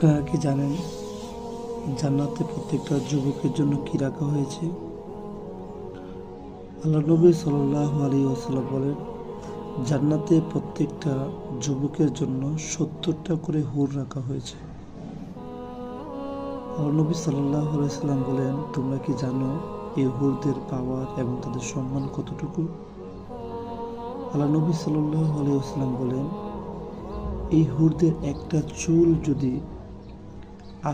আপনারা কি জানেন জান্নাতে প্রত্যেকটা যুবকের জন্য কি রাখা হয়েছে? আল্লাহ নবী সাল্লাল্লাহু আলাইহি ওয়াসাল্লাম বলেন, জান্নাতে প্রত্যেকটা যুবকের জন্য 70টা করে হুর রাখা হয়েছে। আল্লাহ নবী সাল্লাল্লাহু আলাইহি ওয়াসাল্লাম বলেন, তোমরা কি জানো এই হুরদের পাওয়ার এবং তাদের সম্মান কতটুকু? আল্লাহ নবী সাল্লাল্লাহু আলাইহি ওয়াসাল্লাম বলেন, এই হুরদের একটা চুল যদি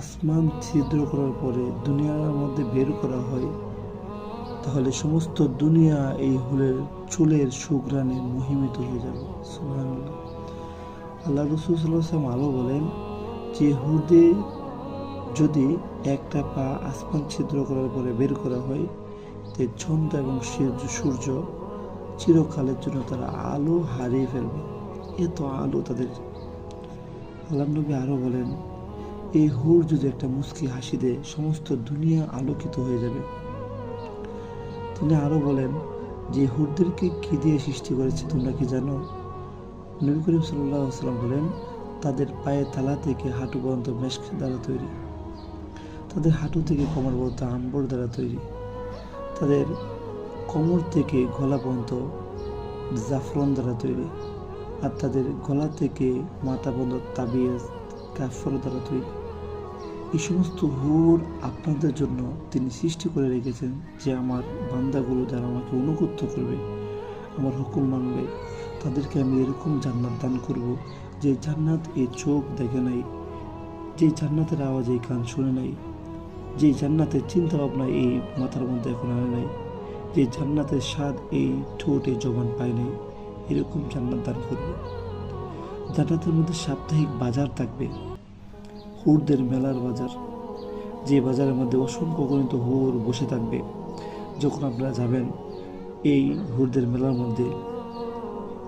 আসমান ছিদ্র করার পরে দুনিয়ার মধ্যে বের করা হয়, তাহলে সমস্ত দুনিয়া এই চুলের সুঘ্রাণে মোহিত হয়ে যাবে। সুবহানাল্লাহ। আল্লাহ রাসূল সাল্লাল্লাহু আলাইহি ওয়াসাল্লাম আরও বলেন যে হুরদে যদি একটা পা আসমান ছিদ্র করার পরে বের করা হয়, তে চন্দ্র এবং সূর্য চিরকালের জন্য তারা আলো হারিয়ে ফেলবে। এত আলো তাদের। আল্লাহ নবী আরও বলেন, এই হুর যদি একটা মুস্কি হাসি দেয়, সমস্ত দুনিয়া আলোকিত হয়ে যাবে। তিনি আরও বলেন যে হুরদেরকে কি দিয়ে সৃষ্টি করেছে তোমরা কি জানো? নবী করিম সাল্লাল্লাহু আলাইহি ওয়াসাল্লাম বলেন, তাদের পায়ের তালা থেকে হাঁটু পর্যন্ত মেশক দ্বারা তৈরি, তাদের হাঁটু থেকে কোমর পর্যন্ত আম্বর দ্বারা তৈরি, তাদের কোমর থেকে গলা পর্যন্ত জাফরান দ্বারা তৈরি, আর তাদের গলা থেকে মাথা পর্যন্ত তাবিজ কাফর দ্বারা তৈরি। এই সমস্ত হুর আপনাদের জন্য তিনি সৃষ্টি করে রেখেছেন, যে আমার বান্দাগুলো যারা আমাকে অনুগত করবে, আমার হুকুম মানবে, তাদেরকে আমি এরকম জান্নাত দান করব, যে জান্নাত এই চোখ দেখে নাই, যে জান্নাতের আওয়াজ এই কান শুনে নাই, যে জান্নাতের চিন্তা ভাবনা এই মাথার মধ্যে এখন আনে নাই, যে জান্নাতের স্বাদ এই ঠোঁটে জবান পায় নাই, এরকম জান্নাত দান করব। জান্নাতের মধ্যে সাপ্তাহিক বাজার থাকবে, হুরদের মেলার বাজার, যে বাজারের মধ্যে অসংখ্য গণিত হুর বসে থাকবে। যখন আপনারা যাবেন এই হুরদের মেলার মধ্যে,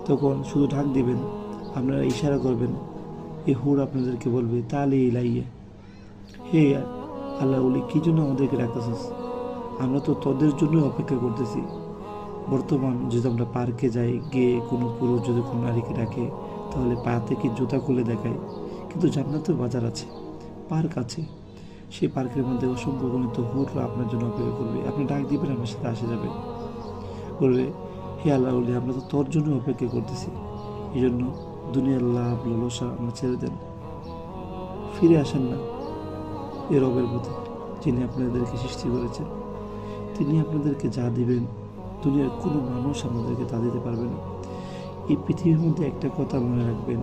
তখন শুধু ঢাক দিবেন, আপনারা ইশারা করবেন, এই হুর আপনাদেরকে বলবে, তালে লাইয়া, হে আল্লাহ বলি, কী জন্য আমাদেরকে ডাকতেছিস? আমরা তো তোদের জন্যই অপেক্ষা করতেছি। বর্তমান যদি আমরা পার্কে যাই, গিয়ে কোনো পুরুষ যদি কোনো নারীকে ডাকে, তাহলে পা থেকে জুতা খুলে দেখায়। কিন্তু জান্নাতের বাজার আছে, পার্ক আছে, সেই পার্কের মধ্যে অসংখ্য গণিত হুররা আপনার জন্য অপেক্ষা করবে। আপনি ডাক দিবেন, আপনার সাথে আসে যাবে, বলবে, হে আল্লাহ বলি, আমরা তো তোর জন্য অপেক্ষা করতেছি। এই জন্য দুনিয়ার লাভ লালসা আমরা ছেড়ে দেন, ফিরে আসেন না এ রবের প্রতি, যিনি আপনাদেরকে সৃষ্টি করেছেন। তিনি আপনাদেরকে যা দিবেন, দুনিয়ার কোনো মানুষ আমাদেরকে তা দিতে পারবে না। এই পৃথিবীর মধ্যে একটা কথা মনে রাখবেন,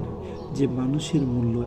যে মানুষের মূল্য